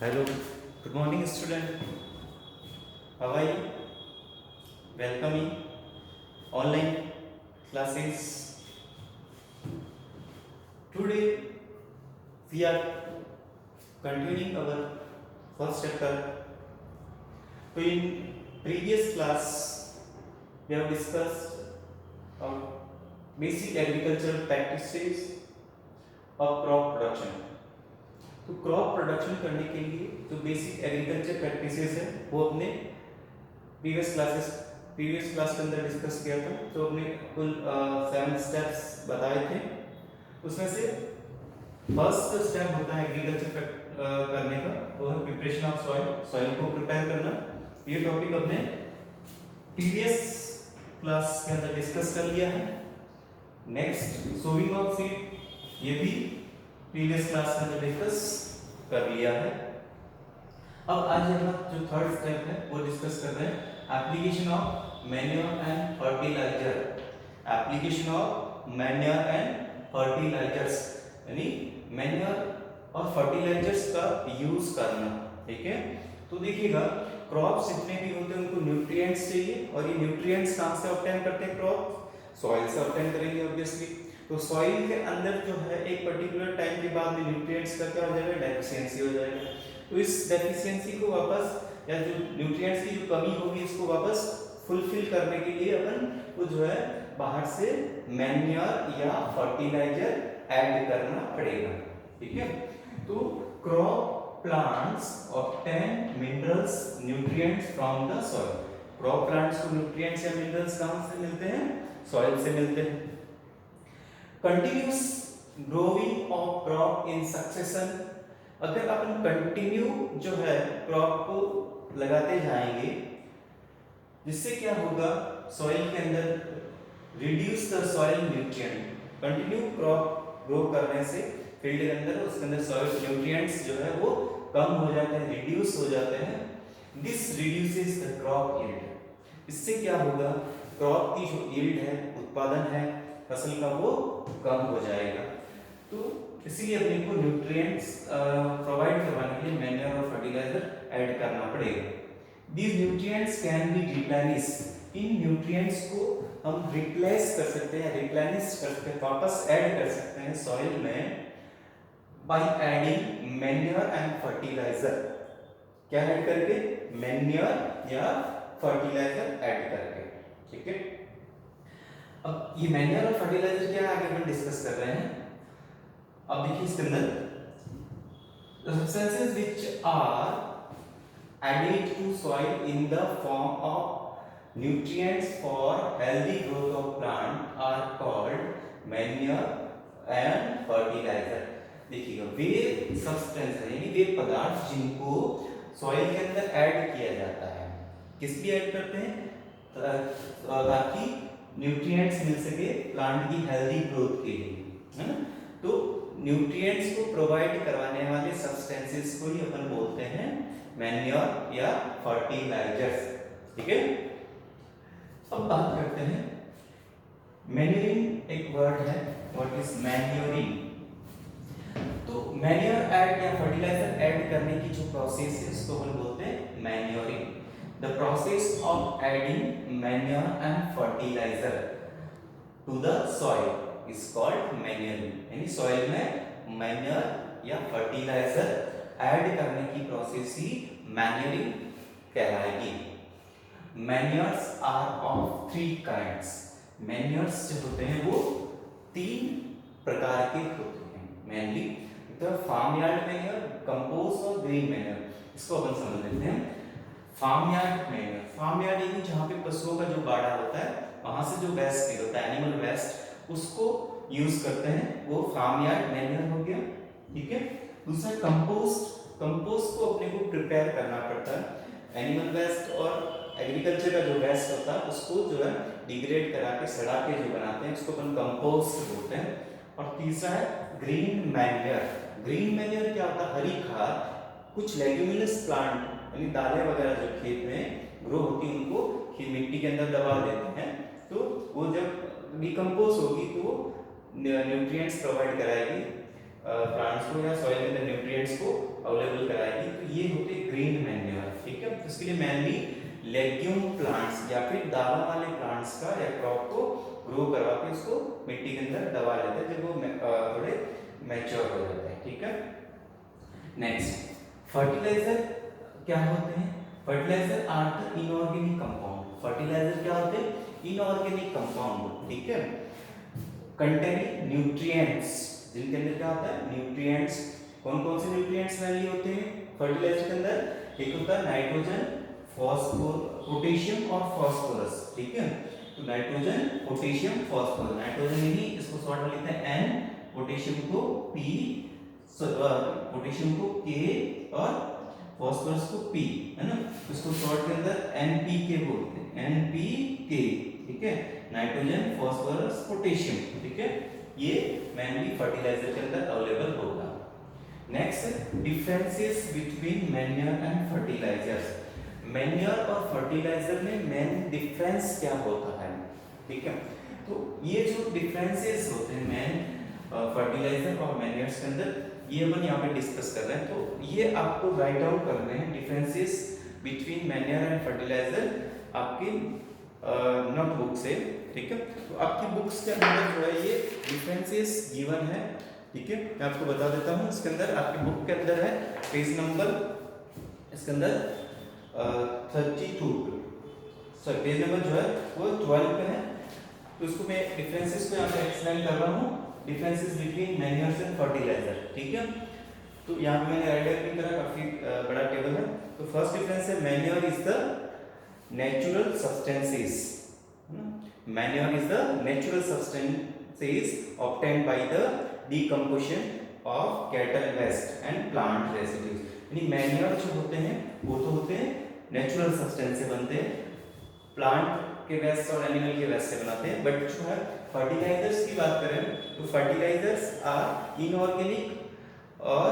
Hello, good morning, student. How are you? Welcome in online classes. Today we are continuing our first chapter. So in previous class we have discussed basic agricultural practices of crop production. तो crop production करने के लिए जो basic agriculture practices है वो अपने previous class के अंदर डिस्कस किया था। तो हमने कुल 7 स्टेप्स बताए थे। उसमें से फर्स्ट स्टेप होता है एग्रीकल्चर करने का, वो है प्रिपरेशन ऑफ सॉइल को प्रिपेयर करना। ये टॉपिक हमने प्रीवियस क्लास के अंदर डिस्कस कर लिया है। नेक्स्ट सोइंग ऑफ सीड, ये भी प्रीवियस क्लास के अंदर डिस्कस कर लिया है। अब आज हम जो थर्ड स्टेप है वो डिस्कस कर रहे हैं application of manure and fertiliser. Application of manure and fertilisers यानी मैन्योर और फर्टिलाइजर्स का यूज करना। ठीक है, तो देखिएगा क्रॉप्स जितने भी होते हैं उनको न्यूट्रिएंट्स चाहिए, और ये न्यूट्रिएंट्स कहाँ से ऑब्टेन करते हैं? क्रॉप सॉइल से ऑब्टेन करेंगे ऑब्वियसली। तो सॉइल के अंदर जो है एक पर्टिकुलर टाइम के बाद में न्यूट्रिएंट्स का क्या हो जाएगा? डेफिशिएंसी हो जाएगा। तो इस डेफिशिएंसी को वापस, या जो न्यूट्रिएंट्स की जो कमी होगी इसको वापस फुलफिल करने के लिए अपन को जो है बाहर से मैन्योर या फर्टिलाइजर ऐड करना पड़ेगा। ठीक है, तो crop plants obtain minerals nutrients from the soil. Crop plants को न्यूट्रिएंट्स या मिनरल्स कहां से मिलते हैं? सॉइल से मिलते हैं। Continuous growing of crop in succession, अगर अपन कंटिन्यू जो है क्रॉप को लगाते जाएंगे, जिससे क्या होगा? सॉइल के अंदर reduce the soil nutrient. Continue crop grow करने से फील्ड के अंदर उसके अंदर सॉइल न्यूट्रिएंट्स जो है वो कम हो जाते हैं, रिड्यूस हो जाते हैं। This reduces the crop yield. इससे क्या होगा? क्रॉप की जो यील्ड है, उत्पादन है फसल का, वो कम हो जाएगा। तो इसीलिए अपने को न्यूट्रिएंट्स प्रोवाइड करवाने के लिए मैन्योर और फर्टिलाइजर ऐड करना पड़ेगा। These nutrients can be replenish. In nutrients को हम रिप्लेस कर सकते हैं, रिप्लेनिश कर सकते हैं, वापस ऐड कर सकते हैं सॉइल में by adding manure and fertiliser. क्या ऐड करके? मैन्योर या फर्टिलाइजर ऐड करके। ठीक है, अब ये मैन्योर और फर्टिलाइजर क्या आगे हम डिस्कस कर रहे हैं। अब देखिए इसके अंदर the substances which are added to soil in the form of nutrients for healthy growth of plant are called manure and fertilizer। देखिएगा वे सब्सटेंस है यानी वे पदार्थ जिनको सॉइल के अंदर ऐड किया जाता है। किस लिए ऐड करते हैं? ताकि न्यूट्रिएंट्स मिल सके प्लांट की हेल्दी ग्रोथ के लिए, है ना। तो न्यूट्रिएंट्स को प्रोवाइड करवाने वाले सब्सटेंसेस को ही अपन बोलते हैं मैन्योर या फर्टिलाइजर्स। ठीक है, अब बात करते हैं मैन्योरिंग। एक वर्ड है, व्हाट इज मैन्योरिंग? तो मैन्योर ऐड या फर्टिलाइजर ऐड करने की जो प्रोसेस है उसको अपन बोलते हैं manuring. The process of adding manure and fertilizer to the soil is called manuring। यानी सॉइल में मैन्योर या फर्टिलाइजर ऐड करने की प्रोसेस ही मैन्योरिंग कहलाएगी। Manures are of 3 kinds. Manures जो होते हैं वो 3 प्रकार के होते हैं मेनली। तो फार्म यार्ड मैन्योर, कंपोस्ट और ग्रीन मैन्योर। इसको अपन समझ लेते हैं। Farmyard manure, farmyard यानी जहाँ पे पशुओं का जो बाड़ा होता है वहां से जो वेस्ट होता है, एनिमल वेस्ट, उसको यूज करते हैं, वो फार्म यार्ड मैन्योर हो गया। ठीक है, दूसरा कंपोस्ट। कंपोस्ट को अपने को प्रिपेयर करना पड़ता है। एनिमल वेस्ट और एग्रीकल्चर का जो वेस्ट होता है उसको जो है डिग्रेड करा के, सड़ा के जो बनाते हैं उसको अपन कंपोस्ट बोलते हैं। और तीसरा है ग्रीन मैन्योर। ग्रीन मैन्योर क्या होता है? हरी खाद। कुछ लेग्यूमिनस प्लांट यानी दालें वगैरह जो खेत में ग्रो होती हैं उनको मिट्टी के अंदर दबा देते हैं, तो वो जब डिकम्पोज होगी तो वो न्यूट्रिएंट्स प्रोवाइड कराएगी प्लांट्स को या सॉइल के अंदर न्यूट्रिएंट्स को अवेलेबल कराएगी। तो ये होते ग्रीन मैन्योर, ठीक है। इसके लिए मेनली लेग्यूम प्लांट्स या फिर दालों वाले प्लांट्स का या क्रॉप को ग्रो करवा के उसको मिट्टी के अंदर दबा लेते हैं जब वो थोड़े मैच्योर हो जाते हैं, ठीक है। नेक्स्ट, फर्टिलाइजर क्या होते हैं? Fertiliser are the inorganic compound. Fertiliser क्या होते हैं? इनऑर्गेनिक कंपाउंड, ठीक है, कंटेनिंग न्यूट्रिएंट्स, जिनके अंदर क्या होता है? न्यूट्रिएंट्स। कौन कौन से न्यूट्रिएंट्स मेनली होते हैं फर्टिलाइजर के अंदर? एक होता है नाइट्रोजन, पोटेशियम और फास्फोरस, ठीक है। तो नाइट्रोजन, पोटेशियम, फास्फोरस। नाइट्रोजन ही इसको शॉर्ट में लिखते हैं N, पोटेशियम को P, पोटेशियम को K और फास्फोरस को P, है ना। इसको शॉर्ट के अंदर NPK बोलते हैं, NPK, ठीक है। नाइट्रोजन, फास्फोरस, पोटेशियम, ठीक है। ये मेनली फर्टिलाइजर के अंदर अवेलेबल होगा। Next, differences between manure and fertilisers. Manure और फर्टिलाइजर में मेन डिफरेंस क्या होता है, ठीक है। तो ये जो डिफरेंसेस होते हैं मेन फर्टिलाइजर और मैन्योर्स के अंदर, ये अपन यहाँ पे डिस्कस कर रहे हैं। तो ये आपको राइट डाउन कर रहे हैं differences between manure and fertiliser आपकी नोटबुक से, ठीक है। तो आपकी बुक्स के अंदर जो है ये डिफरेंसेस गिवन है, ठीक है। मैं आपको बता देता हूँ, इसके अंदर आपकी बुक के अंदर है पेज नंबर, इसके अंदर 32 सॉरी पेज नंबर जो है वो 12 पे है। तो इसको मैं डिफरेंसेस को यहाँ पे एक्सप्लेन कर रहा हूँ, differences between manures and fertiliser, ठीक है। तो यहाँ पे मैंने राइट भी करा, काफी बड़ा टेबल है। तो फर्स्ट डिफरेंस है manure is the natural substances, manure is the natural substances obtained by the decomposition of cattle waste and plant residues. यानी मैन्योर जो होते हैं वो तो होते हैं नेचुरल सब्सटेंस से बनते हैं, प्लांट के वेस्ट और एनिमल के वेस्ट से बनाते हैं। बट जो है फर्टिलाइजर्स की बात करें तो फर्टिलाइजर्स आर इनऑर्गेनिक और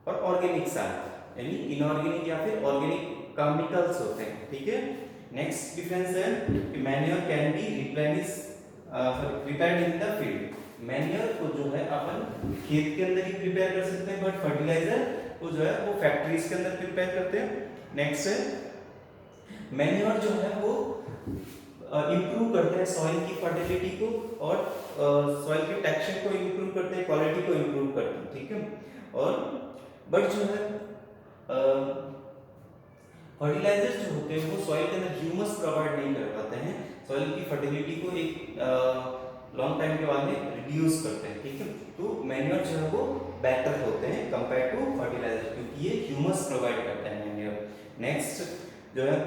ऑर्गेनिक साथ, यानी इनऑर्गेनिक या फिर ऑर्गेनिक केमिकल्स होते हैं, ठीक है। नेक्स्ट डिफरेंस है कि manure can be prepared in the field. Manure को जो है अपन खेत के अंदर ही प्रिपेयर कर सकते हैं, बट फर्टिलाइजर को जो है वो फैक्ट्रीज के अंदर प्रिपेयर करते हैं। नेक्स्ट है मैन्योर जो है वो इंप्रूव करते हैं सॉइल की फर्टिलिटी को और सॉइल के टेक्सचर को इंप्रूव करते हैं, क्वालिटी को इंप्रूव करते हैं, ठीक है। और बट जो है फर्टिलाइजर्स जो होते हैं वो सॉइल के अंदर ह्यूमस प्रोवाइड नहीं कर पाते हैं, सॉइल की फर्टिलिटी को एक लॉन्ग टाइम के बाद में रिड्यूस करते हैं, ठीक है। तो मैन्योर जो है वो बेटर होते हैं कंपेयर टू फर्टिलाइजर, क्योंकि ये ह्यूमस प्रोवाइड करते हैं मैन्योर। नेक्स्ट जो है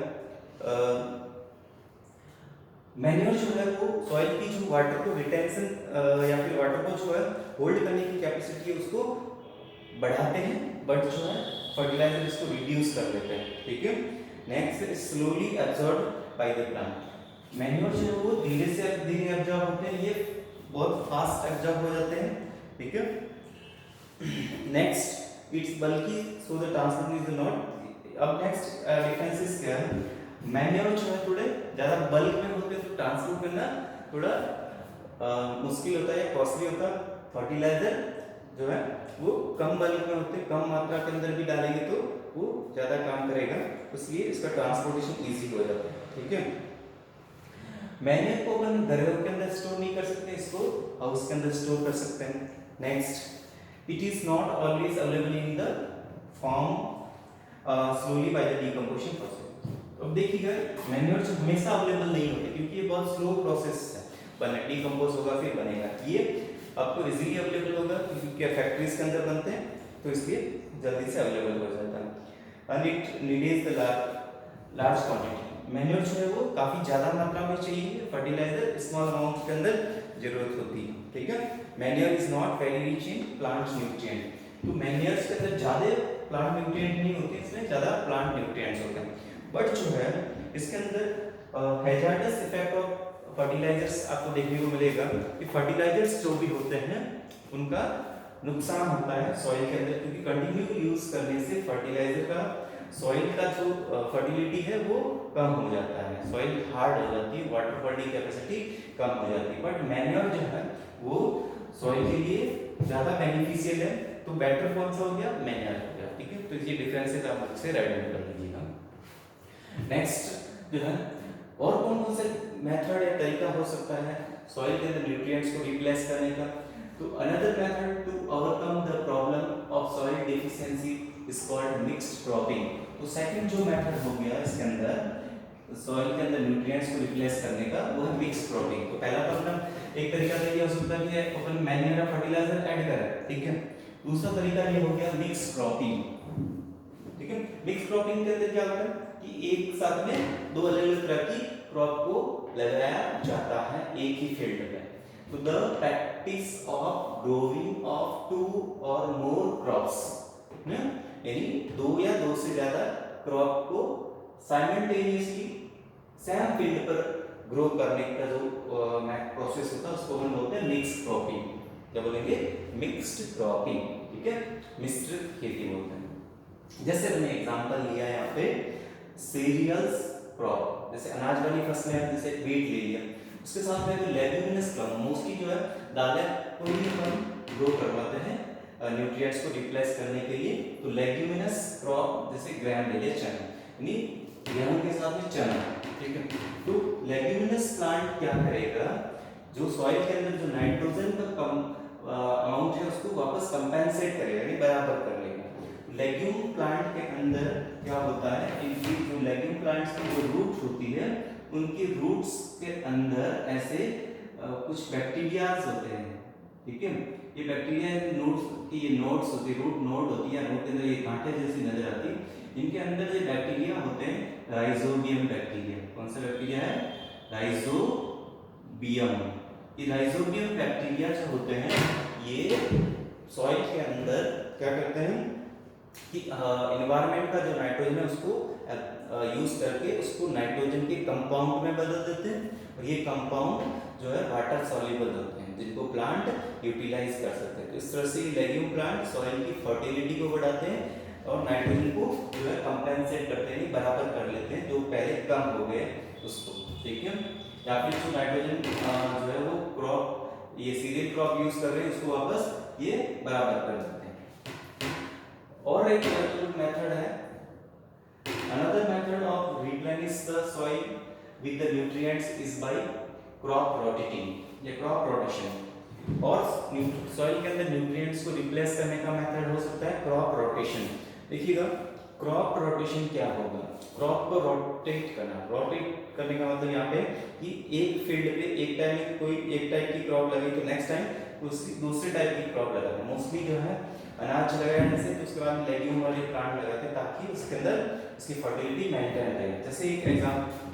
मैन्योर जो है वो सॉइल की जो वाटर को रिटेंशन या फिर वाटर को जो है होल्ड करने की कैपेसिटी है उसको बढ़ाते हैं, बट जो है फर्टिलाइजर इसको रिड्यूस कर देते हैं, ठीक है। Next slowly absorb by the plant. Manure जो है वो धीरे से धीरे एब्जॉर्ब होते हैं, ये बहुत फास्ट एब्जॉर्ब हो जाते हैं, ठीक है। नेक्स्ट इट्स बल्कि so the transport is not. अब नेक्स्ट डिफरेंसेस क्या है? मैन्योर जो है थोड़े ज्यादा बल्क में होते हैं तो ट्रांसपोर्ट करना थोड़ा मुश्किल होता है, कॉस्टली होता है। फर्टिलाइजर जो है वो कम बल्क में होते हैं, कम मात्रा के अंदर भी डालेंगे तो वो ज्यादा काम करेगा, इसलिए इसका ट्रांसपोर्टेशन इजी हो जाता है, ठीक है। मैन्योर को अपन घरों के अंदर स्टोर नहीं कर सकते, इसको हाउस के अंदर स्टोर कर सकते हैं। Next it is not always available in the form slowly bye the decomposition process. अब देखिएगा मैन्योर जो हमेशा अवेलेबल नहीं होते, क्योंकि ये बहुत स्लो प्रोसेस है, बने डिकम्पोज होगा फिर बनेगा। ये आपको इजीली अवेलेबल होगा क्योंकि फैक्ट्रीज के अंदर बनते हैं, तो इसलिए जल्दी से अवेलेबल हो जाता है। And it needs the large quantity. Manure जो है वो काफी ज्यादा मात्रा में चाहिए, फर्टिलाइजर स्मॉल अमाउंट के अंदर जरूरत होती है, ठीक है। Manure is not very rich in plant nutrient. तो मैन्योर्स के अंदर ज्यादा प्लांट न्यूट्रिएंट नहीं होते, इसमें ज्यादा प्लांट न्यूट्रिएंट्स होते हैं। बट जो है इसके अंदर हैजार्डस इफेक्ट ऑफ फर्टिलाइजर्स आपको देखने को मिलेगा कि फर्टिलाइजर्स जो भी होते हैं उनका नुकसान होता है सॉइल के अंदर, क्योंकि कंटिन्यू यूज करने से फर्टिलाइजर का सॉइल का जो फर्टिलिटी है वो कम हो जाता है, सॉइल हार्ड हो जाती है, वाटर होल्डिंग कैपेसिटी कम हो जाती है। बट मैन्योर जो है वो सॉइल के लिए ज्यादा बेनिफिशियल है, तो बेटर कौन सा हो गया, मैन्योर हो गया। ठीक है, तो ये डिफरेंसेस आप खुद से राइट डाउन कर लीजिएगा। नेक्स्ट जो है और कौन कौन से मेथड या तरीका हो सकता है सॉइल के अंदर न्यूट्रिएंट्स को रिप्लेस करने का। तो another method to overcome the problem of soil deficiency is called mixed cropping. तो सेकंड जो मेथड हो गया इसके अंदर सॉइल के अंदर न्यूट्रिएंट्स को रिप्लेस करने का, वो है मिक्स्ड क्रॉपिंग। तो पहला तो अपना एक तरीका तो ये हो सकता है कि अपन मैन्योर और फर्टिलाइजर ऐड करें, ठीक है। दूसरा तरीका ये हो गया मिक्स्ड क्रॉपिंग, ठीक है। मिक्स्ड क्रॉपिंग के अंदर क्या होता है कि एक साथ में दो अलग अलग तरह की क्रॉप को लगाया जाता है एक ही फील्ड में। तो the practice of growing of two और मोर क्रॉप्स, यानी दो या दो से ज्यादा क्रॉप को साइमल्टेनियसली सेम फील्ड पर ग्रो करने का जो प्रोसेस होता है उसको हम बोलते हैं मिक्स्ड क्रॉपिंग। क्या बोलेंगे, मिक्स्ड क्रॉपिंग, ठीक है, मिश्रित खेती बोलते हैं। जैसे हमने एग्जांपल लिया है यहाँ पे सीरियल्स क्रॉप, जैसे अनाज वाली फसलें हैं, जैसे व्हीट ले लिया, उसके साथ में जो लेग्यूमिनस क्रॉप मोस्टली जो है दालें को ही हम ग्रो करवाते हैं न्यूट्रिएंट्स को रिप्लेस करने के लिए। तो लेग्यूमिनस क्रॉप जैसे ग्रेन ले लिया, चना, यानी गेहूं के साथ में चना, ठीक है। तो लेग्यूमिनस प्लांट क्या करेगा, जो सॉइल के अंदर जो नाइट्रोजन का कम अमाउंट है उसको वापस कंपेंसेट करेगा, यानी बराबर कर लेगा। लेग्यूम प्लांट के अंदर क्या होता है, इनकी जो लेग्यूम प्लांट्स की जो रूट होती है, उनकी रूट्स के अंदर ऐसे कुछ बैक्टीरियाज होते हैं, ठीक है। ये बैक्टीरिया नोड्स की ये नोड्स होती है, रूट नोड होती है, रूट के अंदर ये कांटे जैसी नजर आती है। इनके अंदर जो बैक्टीरिया होते हैं राइजोबियम बैक्टीरिया। कौन सा बैक्टीरिया है, राइजोबियम। ये राइजोबियम बैक्टीरिया जो होते हैं ये सॉइल के अंदर क्या करते हैं कि एनवायरनमेंट का जो नाइट्रोजन है उसको यूज करके उसको नाइट्रोजन के कंपाउंड में बदल देते हैं, और ये कंपाउंड जो है वाटर सॉल्युबल होते हैं जिनको प्लांट यूटिलाइज कर सकते हैं। तो इस तरह से लेग्यूम प्लांट सॉइल की फर्टिलिटी को बढ़ाते हैं और नाइट्रोजन को जो है कंपेंसेट करते हैं, बराबर कर लेते हैं जो पहले कम हो गए उसको, ठीक है। या फिर जो नाइट्रोजन जो है वो क्रॉप ये सीरियल क्रॉप यूज कर रहे हैं उसको वापस ये बराबर कर देते हैं। और एक मेथड है, another method of replenish the soil with the nutrients is by crop rotating या क्रॉप रोटेशन। और सॉइल के अंदर न्यूट्रिएंट्स को रिप्लेस करने का मेथड हो सकता है क्रॉप रोटेशन। देखिएगा क्रॉप रोटेशन क्या होगा, क्रॉप को रोटेट करना। रोटेट करने का मतलब यहाँ पे कि एक फील्ड पे एक टाइम कोई एक टाइप की क्रॉप लगी तो नेक्स्ट टाइम दूसरे टाइप की क्रॉप लगाते हैं। मोस्टली जो है अनाज लगाने से तो उसके बाद लेग्यूम वाले प्लांट लगाते हैं ताकि उसके अंदर उसकी फर्टिलिटी मेंटेन रहे। जैसे एक एग्जांपल,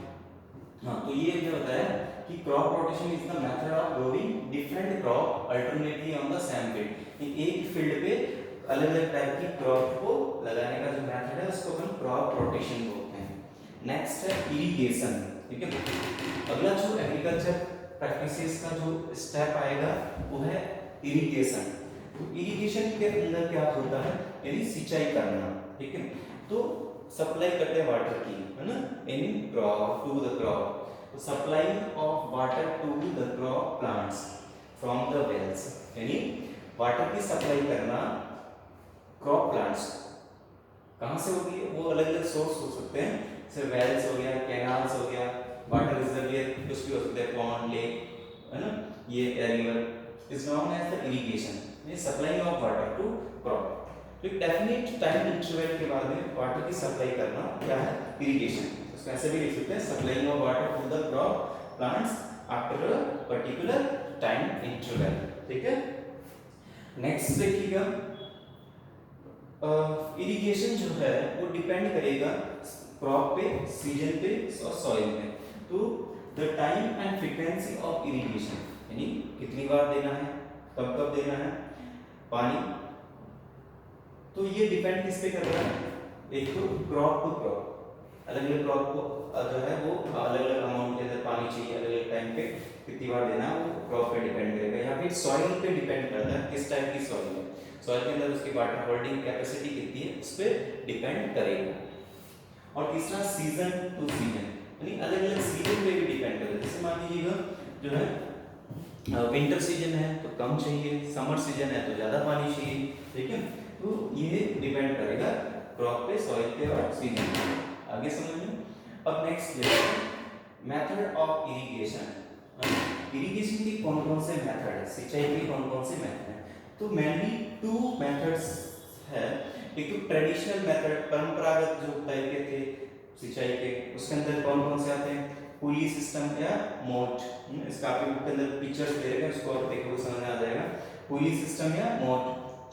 हाँ, तो ये क्या होता है कि crop rotation is the method of growing different crop alternately on the same field. एक फील्ड पे अलग अलग टाइप की क्रॉप को लगाने का जो मेथड है उसको हम क्रॉप रोटेशन बोलते हैं। नेक्स्ट है इरिगेशन, ठीक है। अगला जो एग्रीकल्चर प्रैक्टिसेस का जो स्टेप आएगा वो है इरिगेशन। तो इरिगेशन के अंदर क्या होता है, यानी सिंचाई करना, ठीक है। तो सप्लाई करते हैं वाटर की, है ना, in crop to the crop. तो supply of water to the crop plants from the wells, यानी वाटर की सप्लाई करना क्रॉप प्लांट्स कहाँ से होगी, वो अलग अलग सोर्स हो सकते हैं, जैसे वेल्स हो गया, कैनाल्स हो गया, वाटर रिजर्वियर कुछ भी हो सकते हैं, पॉन्ड, लेक, है ना, ये river is known as the irrigation, ये supply of water to crop. तो एक डेफिनेट टाइम इंटरवल के बाद में वाटर की सप्लाई करना क्या है, इरिगेशन। इसको ऐसे भी लिख सकते हैं, supply of water to the crop plants after a particular time interval, ठीक है। नेक्स्ट देखिएगा, इरिगेशन जो है वो डिपेंड करेगा क्रॉप पे, सीजन पे और सॉइल पे। तो the time and frequency of irrigation, यानी कितनी बार देना है, कब कब देना है पानी, तो ये डिपेंड किस पे कर रहा है, एक तो क्रॉप टू क्रॉप, अलग अलग क्रॉप को जो है वो अलग अलग अमाउंट के अंदर पानी चाहिए, अलग अलग टाइम पे कितनी बार देना है वो क्रॉप पे डिपेंड करेगा। या फिर सॉइल पे डिपेंड करता है किस टाइप की सॉइल है, सॉइल के अंदर उसकी वाटर होल्डिंग कैपेसिटी कितनी है उस पर डिपेंड करेगा। और तीसरा सीजन टू सीजन, यानी अलग अलग सीजन पे भी डिपेंड करेगा। जैसे मान लीजिएगा जो है विंटर सीजन है तो कम चाहिए, समर सीजन है तो ज़्यादा पानी चाहिए, ठीक है। तो ये डिपेंड करेगा क्रॉप पे, सॉइल पे और सीजन पे। आगे समझिए। अब नेक्स्ट लेते मेथड ऑफ इरिगेशन। इरिगेशन के कौन कौन से मेथड है, सिंचाई के कौन कौन से मेथड है? तो मेनली 2 मेथड्स है। एक तो ट्रेडिशनल मेथड, परंपरागत जो टाइप के थे सिंचाई के, उसके अंदर कौन कौन से आते हैं? पुली सिस्टम या मोट। इसका आपके बुक के अंदर पिक्चर्स दे रखे हैं, उसको आप देखोगे समझ में आ जाएगा। पुली सिस्टम या मोट,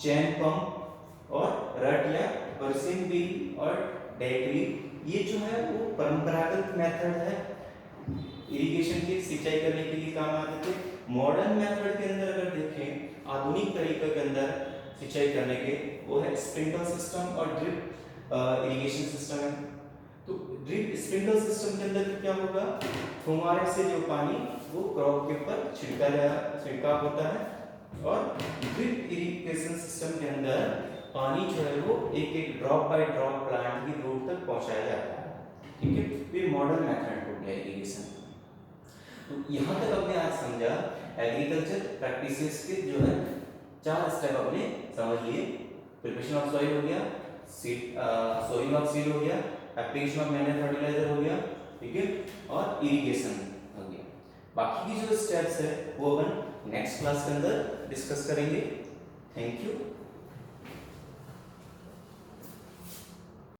चैन पंप और रट या बरसिंग व्हील और डेकली, ये जो है वो परंपरागत मेथड है, इरिगेशन की सिंचाई करने के लिए काम आते थे। मॉडर्न मेथड के अंदर अगर देखें, आधुनिक तरीके के अंदर सिंचाई करने के, वो है स्प्रिंकलर सिस्टम और ड्रिप इरिगेशन सिस्टम है। तो ड्रिप स्प्रिंकलर सिस्टम के अंदर क्या होगा, फुहारे से जो पानी वो क्रॉप के ऊपर छिड़काव होता है, और ड्रिप इरिगेशन सिस्टम के अंदर पानी जो है वो एक एक ड्रॉप बाय ड्रॉप प्लांट की रूट तक पहुंचाया जाता है, ठीक है। तो ये मॉडर्न मेथड हो गया इरिगेशन। तो यहाँ तक हमने आज समझा एग्रीकल्चर प्रैक्टिसेस के जो है 4 स्टेप अपने समझ लिए। प्रिपरेशन ऑफ सॉइल हो गया, सोइंग ऑफ सीड हो गया, एप्लीकेशन ऑफ मैन्योर फर्टिलाइजर हो गया, ठीक है, और इरिगेशन हो गया। बाकी की जो स्टेप्स है वो अपन नेक्स्ट क्लास के अंदर डिस्कस करेंगे। Thank you.